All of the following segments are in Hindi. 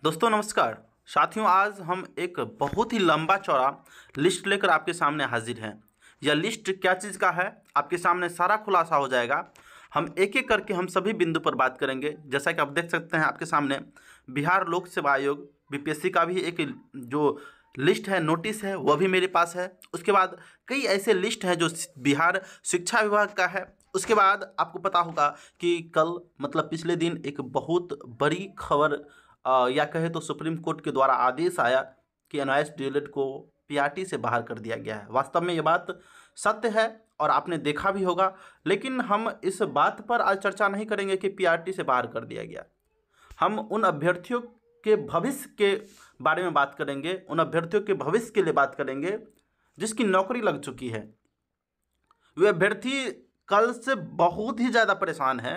दोस्तों नमस्कार। साथियों, आज हम एक बहुत ही लंबा चौड़ा लिस्ट लेकर आपके सामने हाजिर हैं। यह लिस्ट क्या चीज़ का है, आपके सामने सारा खुलासा हो जाएगा। हम एक एक करके हम सभी बिंदु पर बात करेंगे। जैसा कि आप देख सकते हैं आपके सामने बिहार लोक सेवा आयोग बीपीएससी का भी एक जो लिस्ट है, नोटिस है, वह भी मेरे पास है। उसके बाद कई ऐसे लिस्ट हैं जो बिहार शिक्षा विभाग का है। उसके बाद आपको पता होगा कि कल मतलब पिछले दिन एक बहुत बड़ी खबर या कहे तो सुप्रीम कोर्ट के द्वारा आदेश आया कि एनवाईएस डीएलएड को पीआरटी से बाहर कर दिया गया है। वास्तव में ये बात सत्य है और आपने देखा भी होगा, लेकिन हम इस बात पर आज चर्चा नहीं करेंगे कि पीआरटी से बाहर कर दिया गया। हम उन अभ्यर्थियों के भविष्य के बारे में बात करेंगे, उन अभ्यर्थियों के भविष्य के लिए बात करेंगे जिसकी नौकरी लग चुकी है। वे अभ्यर्थी कल से बहुत ही ज़्यादा परेशान है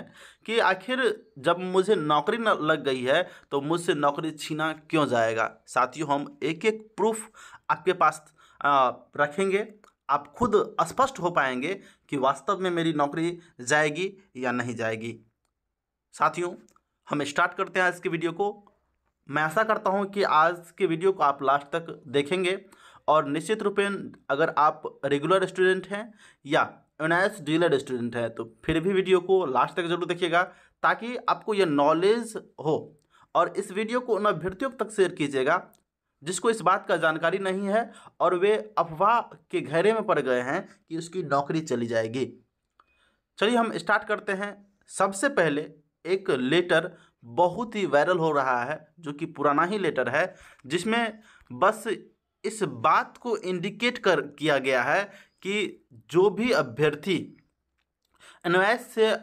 कि आखिर जब मुझे नौकरी न लग गई है तो मुझसे नौकरी छीना क्यों जाएगा। साथियों, हम एक एक प्रूफ आपके पास रखेंगे। आप खुद स्पष्ट हो पाएंगे कि वास्तव में मेरी नौकरी जाएगी या नहीं जाएगी। साथियों, हम स्टार्ट करते हैं आज के वीडियो को। मैं आशा करता हूं कि आज के वीडियो को आप लास्ट तक देखेंगे और निश्चित रूपेण अगर आप रेगुलर स्टूडेंट हैं या एनआईएस डीएलएड स्टूडेंट हैं तो फिर भी वीडियो को लास्ट तक जरूर देखिएगा, ताकि आपको यह नॉलेज हो। और इस वीडियो को उन अभ्यर्थियों तक शेयर कीजिएगा जिसको इस बात का जानकारी नहीं है और वे अफवाह के घेरे में पड़ गए हैं कि उसकी नौकरी चली जाएगी। चलिए हम स्टार्ट करते हैं। सबसे पहले एक लेटर बहुत ही वायरल हो रहा है, जो कि पुराना ही लेटर है, जिसमें बस इस बात को इंडिकेट कर किया गया है कि जो भी अभ्यर्थी एनवाईएस से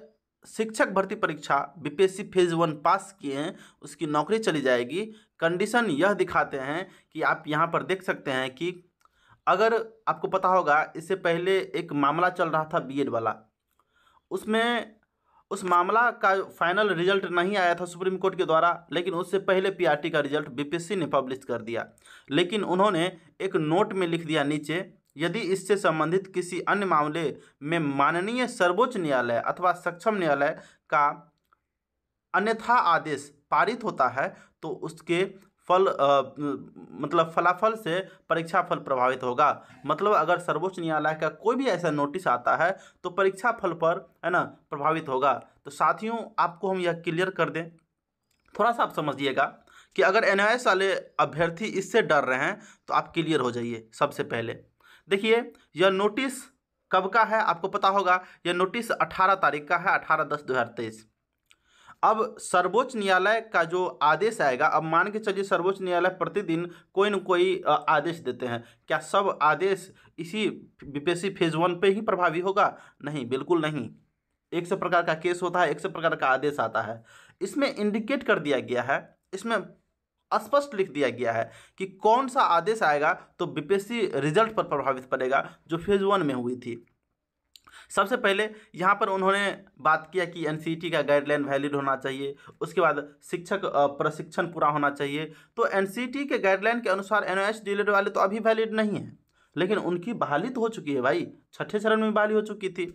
शिक्षक भर्ती परीक्षा बीपीएससी फेज 1 पास किए हैं उसकी नौकरी चली जाएगी। कंडीशन यह दिखाते हैं कि आप यहाँ पर देख सकते हैं कि अगर आपको पता होगा इससे पहले एक मामला चल रहा था बीएड वाला, उसमें उस मामला का फाइनल रिजल्ट नहीं आया था सुप्रीम कोर्ट के द्वारा, लेकिन उससे पहले पीआरटी का रिजल्ट बीपीएससी ने पब्लिश कर दिया। लेकिन उन्होंने एक नोट में लिख दिया नीचे, यदि इससे संबंधित किसी अन्य मामले में माननीय सर्वोच्च न्यायालय अथवा सक्षम न्यायालय का अन्यथा आदेश पारित होता है तो उसके मतलब फलाफल से परीक्षा फल प्रभावित होगा। मतलब अगर सर्वोच्च न्यायालय का कोई भी ऐसा नोटिस आता है तो परीक्षा फल पर है ना प्रभावित होगा। तो साथियों, आपको हम यह क्लियर कर दें, थोड़ा सा आप समझिएगा कि अगर एनआईएस वाले अभ्यर्थी इससे डर रहे हैं तो आप क्लियर हो जाइए। सबसे पहले देखिए, यह नोटिस कब का है आपको पता होगा। यह नोटिस 18 तारीख का है, 18/10/2023। अब सर्वोच्च न्यायालय का जो आदेश आएगा, अब मान के चलिए सर्वोच्च न्यायालय प्रतिदिन कोई न कोई आदेश देते हैं, क्या सब आदेश इसी बीपीएससी फेज 1 पे ही प्रभावी होगा? नहीं, बिल्कुल नहीं। एक से प्रकार का केस होता है, एक से प्रकार का आदेश आता है। इसमें इंडिकेट कर दिया गया है, इसमें स्पष्ट लिख दिया गया है कि कौन सा आदेश आएगा तो बीपीएससी रिजल्ट पर प्रभावित पड़ेगा जो फेज 1 में हुई थी। सबसे पहले यहाँ पर उन्होंने बात किया कि एनसीईटी का गाइडलाइन वैलिड होना चाहिए, उसके बाद शिक्षक प्रशिक्षण पूरा होना चाहिए। तो एनसीईटी के गाइडलाइन के अनुसार एनआईएस डीएलएड वाले तो अभी वैलिड नहीं है, लेकिन उनकी बहाली तो हो चुकी है भाई, छठे चरण में बहाली हो चुकी थी।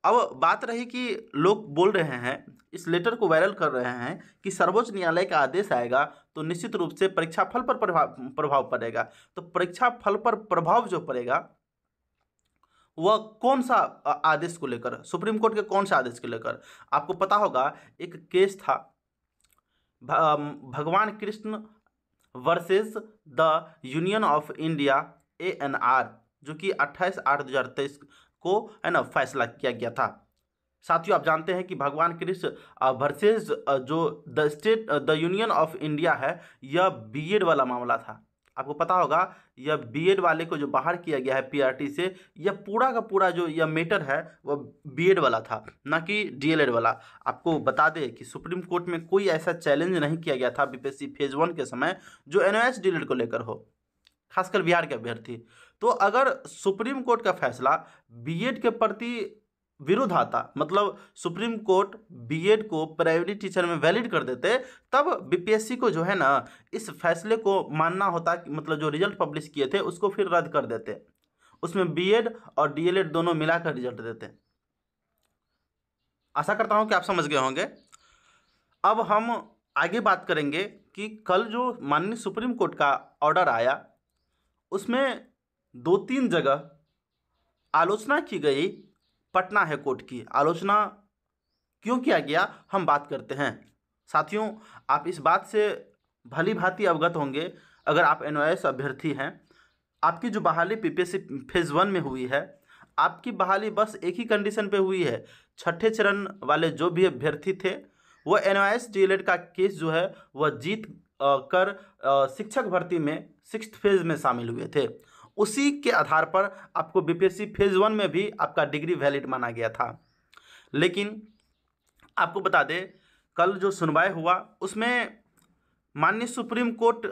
अब बात रही कि लोग बोल रहे हैं, इस लेटर को वायरल कर रहे हैं कि सर्वोच्च न्यायालय का आदेश आएगा तो निश्चित रूप से परीक्षा फल पर प्रभाव पड़ेगा। तो परीक्षा फल पर प्रभाव जो पड़ेगा वह कौन सा आदेश को लेकर, सुप्रीम कोर्ट के कौन सा आदेश को लेकर? आपको पता होगा एक केस था भगवान Krishna versus the union of India ANR, जो कि 28/8/2023 को है ना फैसला किया गया था। साथियों, आप जानते हैं कि भगवान कृष्ण वर्सेस जो द यूनियन ऑफ इंडिया है, यह बीएड वाला मामला था। आपको पता होगा यह बीएड वाले को जो बाहर किया गया है पीआरटी से, यह पूरा का पूरा जो यह मैटर है वह बीएड वाला था, ना कि डीएलएड वाला। आपको बता दें कि सुप्रीम कोर्ट में कोई ऐसा चैलेंज नहीं किया गया था बीपीएससी फेज 1 के समय जो एनआईएस डीएलएड को लेकर हो, खासकर बिहार के अभ्यर्थी। तो अगर सुप्रीम कोर्ट का फैसला बीएड के प्रति विरुद्ध आता, मतलब सुप्रीम कोर्ट बीएड को प्राइमरी टीचर में वैलिड कर देते, तब बीपीएससी को जो है ना इस फैसले को मानना होता, मतलब जो रिजल्ट पब्लिश किए थे उसको फिर रद्द कर देते, उसमें बीएड और डीएलएड दोनों मिलाकर रिजल्ट देते। आशा करता हूं कि आप समझ गए होंगे। अब हम आगे बात करेंगे कि कल जो माननीय सुप्रीम कोर्ट का ऑर्डर आया उसमें 2-3 जगह आलोचना की गई। पटना हाई कोर्ट की आलोचना क्यों किया गया हम बात करते हैं। साथियों, आप इस बात से भली भांति अवगत होंगे, अगर आप एनओएस अभ्यर्थी हैं, आपकी जो बहाली पीपीएससी फेज़ 1 में हुई है, आपकी बहाली बस एक ही कंडीशन पे हुई है। छठे चरण वाले जो भी अभ्यर्थी थे वो एनओएस डीएलएड का केस जो है वह जीत कर शिक्षक भर्ती में 6th फेज़ में शामिल हुए थे। उसी के आधार पर आपको बीपीएससी फेज़ 1 में भी आपका डिग्री वैलिड माना गया था। लेकिन आपको बता दें, कल जो सुनवाई हुआ उसमें माननीय सुप्रीम कोर्ट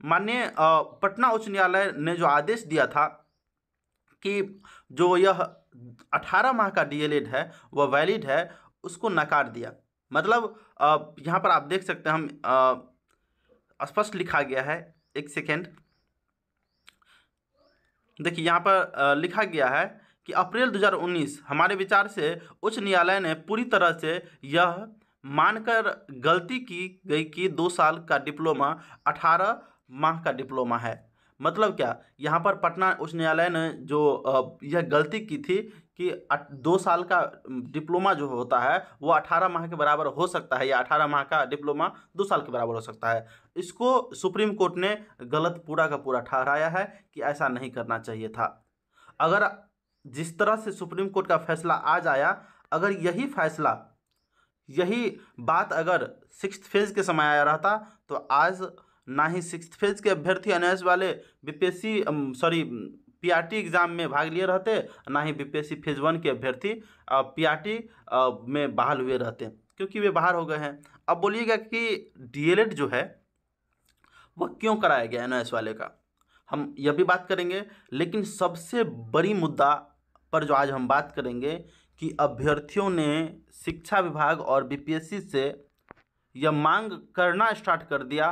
माननीय पटना उच्च न्यायालय ने जो आदेश दिया था कि जो यह 18 माह का डीएलएड है वह वैलिड है, उसको नकार दिया। मतलब यहाँ पर आप देख सकते हैं, हम स्पष्ट लिखा गया है। एक सेकेंड, देखिए यहाँ पर लिखा गया है कि अप्रैल 2019 हमारे विचार से उच्च न्यायालय ने पूरी तरह से यह मानकर गलती की गई कि 2 साल का डिप्लोमा 18 माह का डिप्लोमा है। मतलब क्या, यहाँ पर पटना उच्च न्यायालय ने जो यह गलती की थी कि 2 साल का डिप्लोमा जो होता है वो 18 माह के बराबर हो सकता है, या 18 माह का डिप्लोमा 2 साल के बराबर हो सकता है। इसको सुप्रीम कोर्ट ने गलत पूरा का पूरा ठहराया है कि ऐसा नहीं करना चाहिए था। अगर जिस तरह से सुप्रीम कोर्ट का फैसला आज आया, अगर यही बात अगर 6th फेज़ के समय आया रहता तो आज ना ही 6th फेज़ के अभ्यर्थी एनएस वाले पीआरटी एग्ज़ाम में भाग लिए रहते, ना ही बीपीएससी फेज़ 1 के अभ्यर्थी पीआरटी में बहाल हुए रहते, क्योंकि वे बाहर हो गए हैं। अब बोलिएगा कि डीएलएड जो है वह क्यों कराया गया एनएस वाले का, हम यह भी बात करेंगे। लेकिन सबसे बड़ी मुद्दा पर जो आज हम बात करेंगे कि अभ्यर्थियों ने शिक्षा विभाग और बीपीएससी से यह मांग करना स्टार्ट कर दिया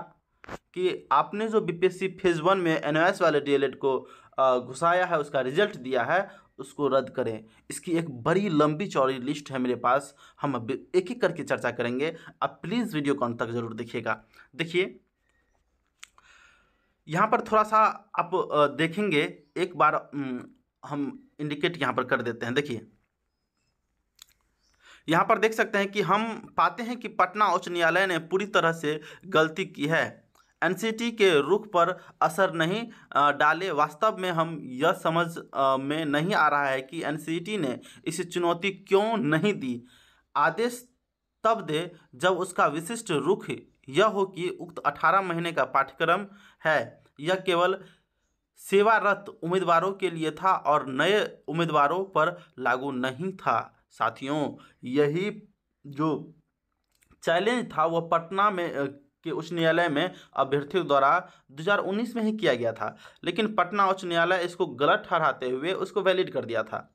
कि आपने जो बीपीएससी फेज़ 1 में एनओएस वाले डीएलएड को घुसाया है, उसका रिजल्ट दिया है, उसको रद्द करें। इसकी एक बड़ी लंबी चौड़ी लिस्ट है मेरे पास, हम एक एक करके चर्चा करेंगे। आप प्लीज़ वीडियो को अंत तक जरूर देखिएगा। देखिए यहाँ पर थोड़ा सा आप देखेंगे, एक बार हम इंडिकेट यहाँ पर कर देते हैं। देखिए यहाँ पर देख सकते हैं कि हम पाते हैं कि पटना उच्च न्यायालय ने पूरी तरह से गलती की है, एनसीटी के रुख पर असर नहीं डाले। वास्तव में हम यह समझ में नहीं आ रहा है कि एनसीटी ने इसे चुनौती क्यों नहीं दी। आदेश तब दे जब उसका विशिष्ट रुख यह हो कि उक्त 18 महीने का पाठ्यक्रम है, यह केवल सेवारत उम्मीदवारों के लिए था और नए उम्मीदवारों पर लागू नहीं था। साथियों, यही जो चैलेंज था वह पटना में के उच्च न्यायालय में अभ्यर्थियों द्वारा 2019 में ही किया गया था, लेकिन पटना उच्च न्यायालय इसको गलत ठहराते हुए उसको वैलिड कर दिया था।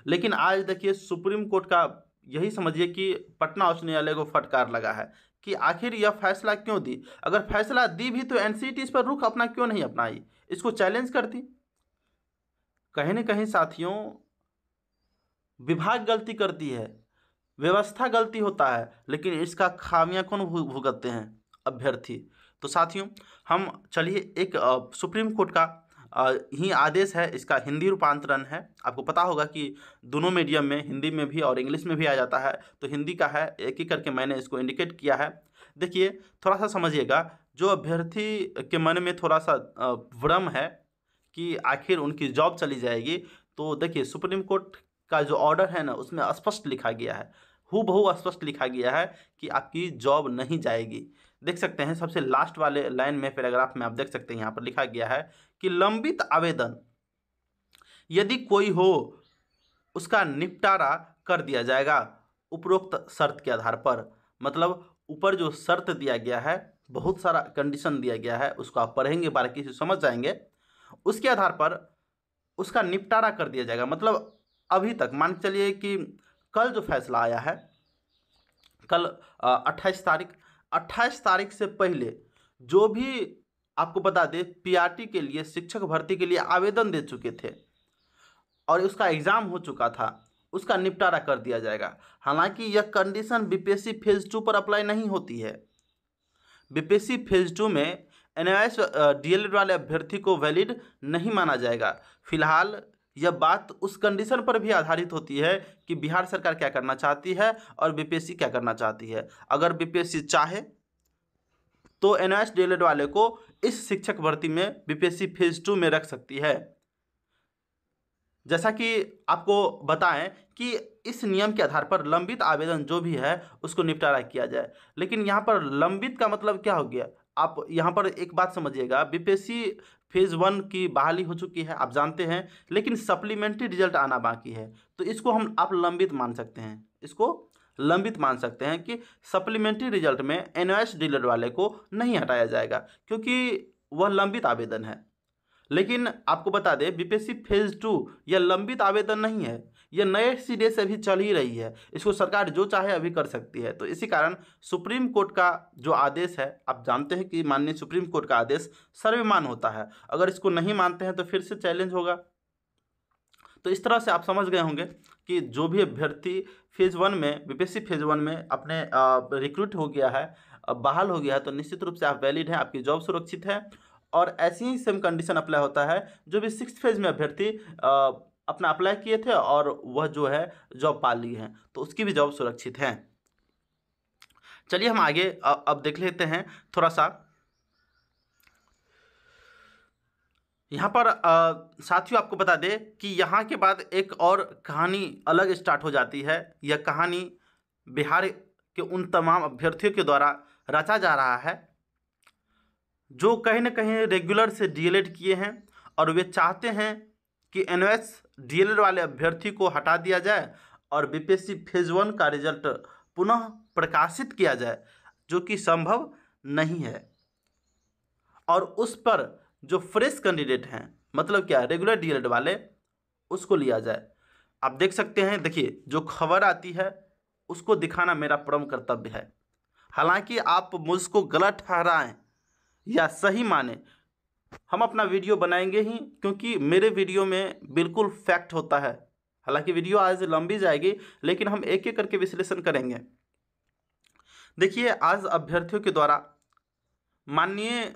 लेकिन आज देखिए सुप्रीम कोर्ट का यही समझिए कि पटना उच्च न्यायालय को फटकार लगा है कि आखिर यह फैसला क्यों दी। अगर फैसला दी भी तो एनसीटी इस पर रुख अपना क्यों नहीं अपनाई, इसको चैलेंज करती। कहीं न कहीं साथियों, विभाग गलती करती है, व्यवस्था गलती होता है, लेकिन इसका खामियां कौन भुगतते हैं? अभ्यर्थी। तो साथियों, हम चलिए एक सुप्रीम कोर्ट का ही आदेश है, इसका हिंदी रूपांतरण है। आपको पता होगा कि दोनों मीडियम में, हिंदी में भी और इंग्लिश में भी आ जाता है, तो हिंदी का है, एक एक करके मैंने इसको इंडिकेट किया है। देखिए थोड़ा सा समझिएगा, जो अभ्यर्थी के मन में थोड़ा सा भ्रम है कि आखिर उनकी जॉब चली जाएगी, तो देखिए सुप्रीम कोर्ट का जो ऑर्डर है ना, उसमें स्पष्ट लिखा गया है, हूबहू स्पष्ट लिखा गया है कि आपकी जॉब नहीं जाएगी। देख सकते हैं सबसे लास्ट वाले लाइन में, पैराग्राफ में आप देख सकते हैं यहाँ पर लिखा गया है कि लंबित आवेदन यदि कोई हो उसका निपटारा कर दिया जाएगा उपरोक्त शर्त के आधार पर। मतलब ऊपर जो शर्त दिया गया है, बहुत सारा कंडीशन दिया गया है, उसको आप पढ़ेंगे, बारीकी से समझ जाएंगे, उसके आधार पर उसका निपटारा कर दिया जाएगा। मतलब अभी तक मान के चलिए कि कल जो फैसला आया है, कल 28 तारीख से पहले जो भी, आपको बता दें, पीआरटी के लिए, शिक्षक भर्ती के लिए आवेदन दे चुके थे और उसका एग्ज़ाम हो चुका था, उसका निपटारा कर दिया जाएगा। हालांकि यह कंडीशन बीपीएससी फेज 2 पर अप्लाई नहीं होती है। बीपीएससी फेज 2 में एनआईएस डीएलएड वाले अभ्यर्थी को वैलिड नहीं माना जाएगा। फिलहाल यह बात उस कंडीशन पर भी आधारित होती है कि बिहार सरकार क्या करना चाहती है और बीपीएससी क्या करना चाहती है। अगर बीपीएससी चाहे तो एनआईएस डीएलएड वाले को इस शिक्षक भर्ती में बीपीएससी फेज 2 में रख सकती है। जैसा कि आपको बताएं कि इस नियम के आधार पर लंबित आवेदन जो भी है उसको निपटारा किया जाए। लेकिन यहाँ पर लंबित का मतलब क्या हो गया, आप यहाँ पर एक बात समझिएगा, बीपीएससी फेज 1 की बहाली हो चुकी है, आप जानते हैं, लेकिन सप्लीमेंट्री रिजल्ट आना बाकी है। तो इसको आप लंबित मान सकते हैं, इसको लंबित मान सकते हैं कि सप्लीमेंट्री रिजल्ट में एनआईएस डीएलएड वाले को नहीं हटाया जाएगा क्योंकि वह लंबित आवेदन है। लेकिन आपको बता दें बीपीएससी फेज 2 यह लंबित आवेदन नहीं है, यह नए सिरे से अभी चल ही रही है। इसको सरकार जो चाहे अभी कर सकती है। तो इसी कारण सुप्रीम कोर्ट का जो आदेश है, आप जानते हैं कि माननीय सुप्रीम कोर्ट का आदेश सर्वमान्य होता है। अगर इसको नहीं मानते हैं तो फिर से चैलेंज होगा। तो इस तरह से आप समझ गए होंगे कि जो भी अभ्यर्थी फेज 1 में बीपीएससी फेज 1 में अपने रिक्रूट हो गया है, बहाल हो गया है, तो निश्चित रूप से आप वैलिड हैं, आपकी जॉब सुरक्षित है। और ऐसी ही सेम कंडीशन अप्लाई होता है जो भी 6th फेज में अभ्यर्थी अपना अप्लाई किए थे और वह जो है जॉब पा ली है, तो उसकी भी जॉब सुरक्षित है। चलिए हम आगे अब देख लेते हैं थोड़ा सा। यहाँ पर साथियों आपको बता दें कि यहाँ के बाद एक और कहानी अलग स्टार्ट हो जाती है। यह कहानी बिहार के उन तमाम अभ्यर्थियों के द्वारा रचा जा रहा है जो कहीं ना कहीं रेगुलर से डीएलएड किए हैं और वे चाहते हैं कि एनआईएस डीएलएड वाले अभ्यर्थी को हटा दिया जाए और बीपीएससी फेज 1 का रिजल्ट पुनः प्रकाशित किया जाए, जो कि संभव नहीं है। और उस पर जो फ्रेश कैंडिडेट हैं, मतलब क्या रेगुलर डीएलएड वाले, उसको लिया जाए। आप देख सकते हैं, देखिए जो खबर आती है उसको दिखाना मेरा परम कर्तव्य है। हालांकि आप मुझको गलत ठहराएं या सही माने, हम अपना वीडियो बनाएंगे ही, क्योंकि मेरे वीडियो में बिल्कुल फैक्ट होता है। हालांकि वीडियो आज लंबी जाएगी लेकिन हम एक एक करके विश्लेषण करेंगे। देखिए आज अभ्यर्थियों के द्वारा माननीय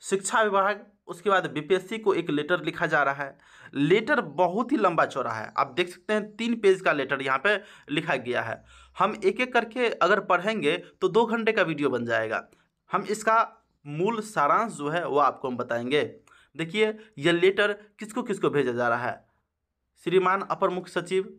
शिक्षा विभाग, उसके बाद बीपीएससी को एक लेटर लिखा जा रहा है। लेटर बहुत ही लंबा चौड़ा है, आप देख सकते हैं 3 पेज का लेटर यहाँ पे लिखा गया है। हम एक एक करके अगर पढ़ेंगे तो 2 घंटे का वीडियो बन जाएगा। हम इसका मूल सारांश जो है वो आपको हम बताएंगे। देखिए यह लेटर किसको किसको भेजा जा रहा है। श्रीमान अपर मुख्य सचिव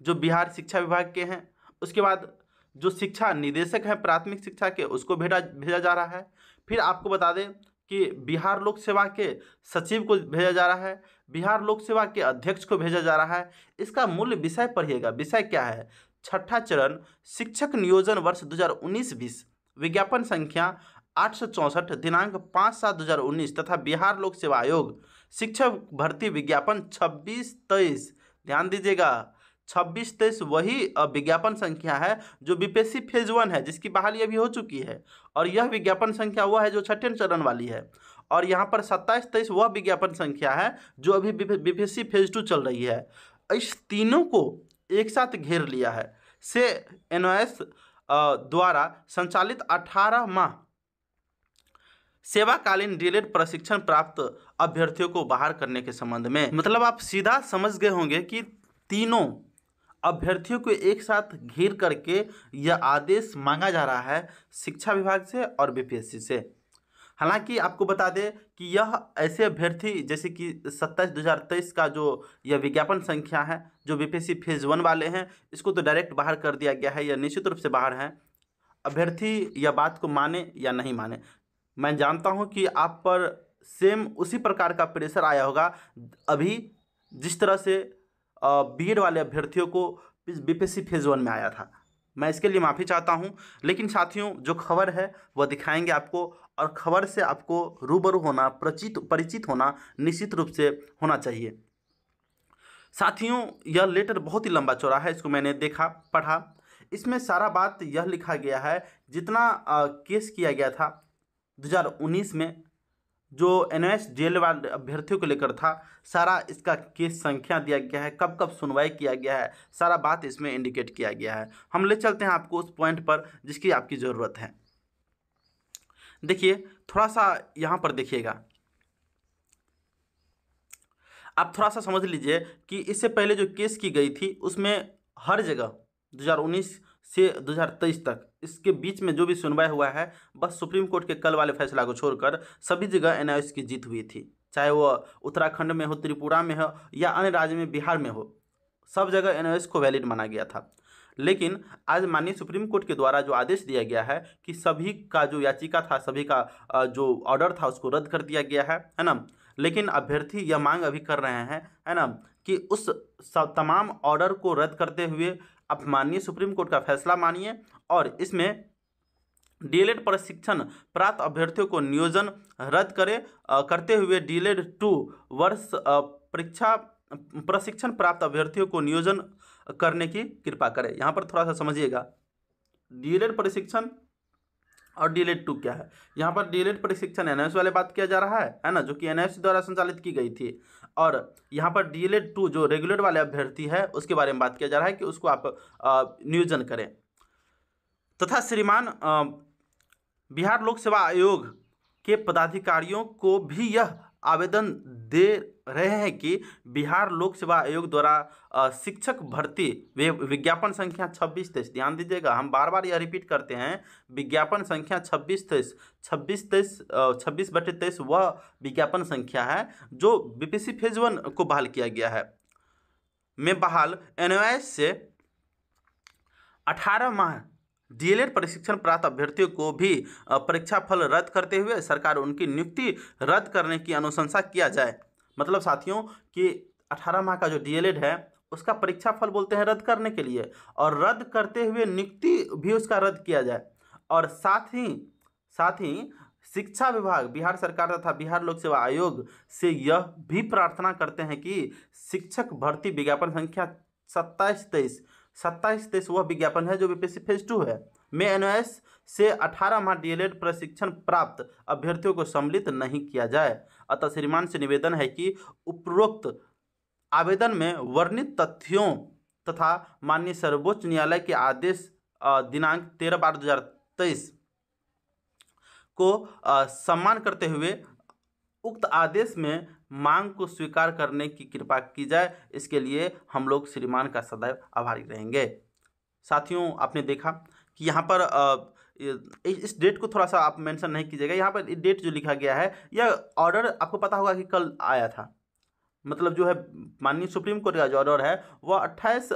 जो बिहार शिक्षा विभाग के हैं, उसके बाद जो शिक्षा निदेशक हैं प्राथमिक शिक्षा के, उसको भेजा जा रहा है। फिर आपको बता दें कि बिहार लोक सेवा के सचिव को भेजा जा रहा है, बिहार लोक सेवा के अध्यक्ष को भेजा जा रहा है। इसका मूल विषय पढ़िएगा, विषय क्या है, 6ठा चरण शिक्षक नियोजन वर्ष 2019-20, विज्ञापन संख्या 864 दिनांक 5/7/2019 तथा बिहार लोक सेवा आयोग शिक्षक भर्ती विज्ञापन 26-23। ध्यान दीजिएगा 26-23 वही विज्ञापन संख्या है जो बीपीएससी फेज 1 है, जिसकी बहाली अभी हो चुकी है। और यह विज्ञापन संख्या वह है जो 6ठे चरण वाली है। और यहाँ पर 27-23 वह विज्ञापन संख्या है जो अभी बीपीएससी फेज 2 चल रही है। इस तीनों को एक साथ घेर लिया है से एनआईएस द्वारा संचालित 18 माह सेवाकालीन डीएलएड प्रशिक्षण प्राप्त अभ्यर्थियों को बाहर करने के संबंध में। मतलब आप सीधा समझ गए होंगे कि तीनों अभ्यर्थियों को एक साथ घेर करके यह आदेश मांगा जा रहा है शिक्षा विभाग से और बीपीएससी से। हालांकि आपको बता दें कि यह ऐसे अभ्यर्थी जैसे कि 27/2023 का जो यह विज्ञापन संख्या है जो बीपीएससी फेज 1 वाले हैं, इसको तो डायरेक्ट बाहर कर दिया गया है, यह निश्चित रूप से बाहर है। अभ्यर्थी यह बात को माने या नहीं माने, मैं जानता हूं कि आप पर सेम उसी प्रकार का प्रेशर आया होगा अभी जिस तरह से बीएड वाले अभ्यर्थियों को बीपीएससी फेज 1 में आया था। मैं इसके लिए माफ़ी चाहता हूं, लेकिन साथियों जो खबर है वह दिखाएंगे आपको, और खबर से आपको रूबरू होना, परिचित होना निश्चित रूप से होना चाहिए। साथियों यह लेटर बहुत ही लंबा चौड़ा है, इसको मैंने देखा, पढ़ा। इसमें सारा बात यह लिखा गया है जितना केस किया गया था 2019 में जो एनएस जेल वाले अभ्यर्थियों को लेकर था, सारा इसका केस संख्या दिया गया है, कब कब सुनवाई किया गया है, सारा बात इसमें इंडिकेट किया गया है। हम ले चलते हैं आपको उस पॉइंट पर जिसकी आपकी ज़रूरत है। देखिए थोड़ा सा यहाँ पर देखिएगा, आप थोड़ा सा समझ लीजिए कि इससे पहले जो केस की गई थी उसमें हर जगह 2019 से 2023 तक इसके बीच में जो भी सुनवाई हुआ है, बस सुप्रीम कोर्ट के कल वाले फैसला को छोड़कर सभी जगह एनआईओ की जीत हुई थी। चाहे वो उत्तराखंड में हो, त्रिपुरा में हो या अन्य राज्य में, बिहार में हो, सब जगह एनआईओ को वैलिड माना गया था। लेकिन आज माननीय सुप्रीम कोर्ट के द्वारा जो आदेश दिया गया है कि सभी का जो याचिका था, सभी का जो ऑर्डर था उसको रद्द कर दिया गया है ना। लेकिन अभ्यर्थी यह मांग अभी कर रहे हैं, है ना, कि उस तमाम ऑर्डर को रद्द करते हुए आप माननीय सुप्रीम कोर्ट का फैसला मानिए और इसमें डीएलएड प्रशिक्षण प्राप्त अभ्यर्थियों को नियोजन रद्द करते हुए डीएलएड 2 वर्ष प्रशिक्षण प्राप्त अभ्यर्थियों को नियोजन करने की कृपा करें। यहाँ पर थोड़ा सा समझिएगा, डीएलएड प्रशिक्षण और डीएलएड 2 क्या है। यहाँ पर डीएलएड प्रशिक्षण एनआईओ वाले बात किया जा रहा है ना, जो कि एनआईओ द्वारा संचालित की गई थी, और यहाँ पर डीएलएड 2 जो रेगुलर वाले अभ्यर्थी है उसके बारे में बात किया जा रहा है कि उसको आप नियोजन करें। तथा श्रीमान बिहार लोक सेवा आयोग के पदाधिकारियों को भी यह आवेदन दे रहे हैं कि बिहार लोक सेवा आयोग द्वारा शिक्षक भर्ती विज्ञापन संख्या 2623, ध्यान दीजिएगा, हम बार बार यह रिपीट करते हैं, विज्ञापन संख्या 2623 वह विज्ञापन संख्या है जो बीपीएससी फेज 1 को बहाल किया गया है, में बहाल एनआईओ से 18 माह डीएलएड प्रशिक्षण प्राप्त अभ्यर्थियों को भी परीक्षा फल रद्द करते हुए सरकार उनकी नियुक्ति रद्द करने की अनुशंसा किया जाए। मतलब साथियों कि 18 माह का जो डीएलएड है उसका परीक्षा फल बोलते हैं रद्द करने के लिए, और रद्द करते हुए नियुक्ति भी उसका रद्द किया जाए। और साथ ही शिक्षा विभाग, बिहार सरकार तथा बिहार लोक सेवा आयोग से यह भी प्रार्थना करते हैं कि शिक्षक भर्ती विज्ञापन संख्या 2723 वह विज्ञापन है जो बीपीएससी फेज 2 है, में एनआईओ से 18 माह डीएलएड प्रशिक्षण प्राप्त अभ्यर्थियों को सम्मिलित नहीं किया जाए। अतः श्रीमान से निवेदन है कि उपरोक्त आवेदन में वर्णित तथ्यों तथा माननीय सर्वोच्च न्यायालय के आदेश दिनांक 13/12/2023 को सम्मान करते हुए उक्त आदेश में मांग को स्वीकार करने की कृपा की जाए। इसके लिए हम लोग श्रीमान का सदैव आभारी रहेंगे। साथियों आपने देखा कि यहाँ पर इस डेट को थोड़ा सा आप मेंशन नहीं कीजिएगा, यहाँ पर डेट जो लिखा गया है यह ऑर्डर आपको पता होगा कि कल आया था, मतलब जो है माननीय सुप्रीम कोर्ट का जो ऑर्डर है वह 28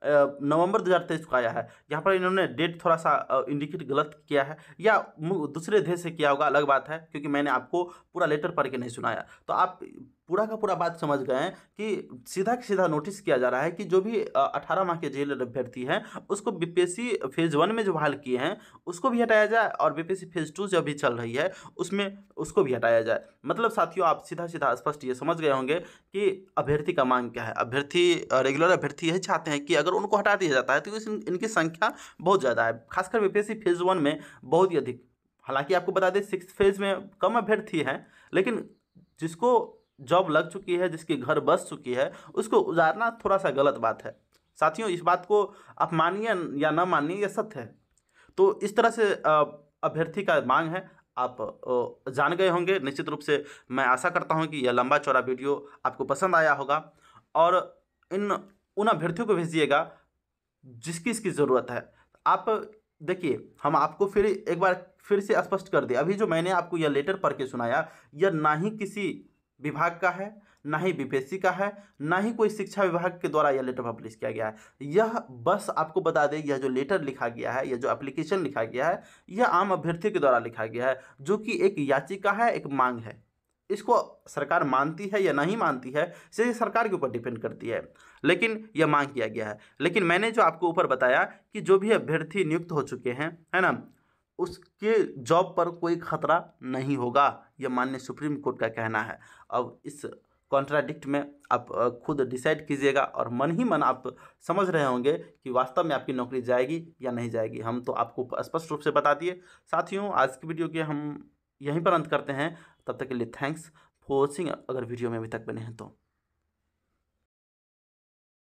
नवंबर 2023 को आया है। यहाँ पर इन्होंने डेट थोड़ा सा इंडिकेट गलत किया है या दूसरे देश से किया होगा, अलग बात है, क्योंकि मैंने आपको पूरा लेटर पढ़ के नहीं सुनाया, तो आप पूरा का पूरा बात समझ गए हैं कि सीधा नोटिस किया जा रहा है कि जो भी 18 माह के जेल अभ्यर्थी हैं उसको बीपीएससी फेज 1 में जो बहाल किए हैं उसको भी हटाया जाए, और बीपीएससी फेज 2 जो अभी चल रही है उसमें उसको भी हटाया जाए। मतलब साथियों आप सीधा स्पष्ट ये समझ गए होंगे कि अभ्यर्थी का मांग क्या है। अभ्यर्थी रेगुलर अभ्यर्थी यही चाहते हैं कि अगर उनको हटा दिया जाता है तो इनकी संख्या बहुत ज़्यादा है, खासकर बीपीएससी फेज 1 में बहुत ही अधिक। हालांकि आपको बता दें 6th फेज में कम अभ्यर्थी हैं, लेकिन जिसको जॉब लग चुकी है, जिसकी घर बस चुकी है, उसको उजारना थोड़ा सा गलत बात है। साथियों इस बात को आप मानिए या ना मानिए, यह सत्य है। तो इस तरह से अभ्यर्थी का मांग है, आप जान गए होंगे। निश्चित रूप से मैं आशा करता हूं कि यह लंबा चौड़ा वीडियो आपको पसंद आया होगा, और उन अभ्यर्थियों को भेजिएगा जिसकी इसकी ज़रूरत है। आप देखिए, हम आपको एक बार फिर से स्पष्ट कर दें, अभी जो मैंने आपको यह लेटर पढ़ के सुनाया यह ना ही किसी विभाग का है, ना ही बीपीएससी का है, ना ही कोई शिक्षा विभाग के द्वारा यह लेटर पब्लिश किया गया है। यह बस आपको बता दें, यह जो लेटर लिखा गया है, यह जो एप्लीकेशन लिखा गया है, यह आम अभ्यर्थी के द्वारा लिखा गया है, जो कि एक याचिका है, एक मांग है। इसको सरकार मानती है या नहीं मानती है इसे सरकार के ऊपर डिपेंड करती है, लेकिन यह मांग किया गया है। लेकिन मैंने जो आपको ऊपर बताया कि जो भी अभ्यर्थी नियुक्त हो चुके हैं, है ना, उसके जॉब पर कोई खतरा नहीं होगा, यह माननीय सुप्रीम कोर्ट का कहना है। अब इस कॉन्ट्राडिक्ट में आप खुद डिसाइड कीजिएगा, और मन ही मन आप समझ रहे होंगे कि वास्तव में आपकी नौकरी जाएगी या नहीं जाएगी। हम तो आपको स्पष्ट रूप से बता दिए। साथियों आज की वीडियो के हम यहीं पर अंत करते हैं। तब तक के लिए थैंक्स फॉर वॉचिंग। अगर वीडियो में अभी तक बने हैं तो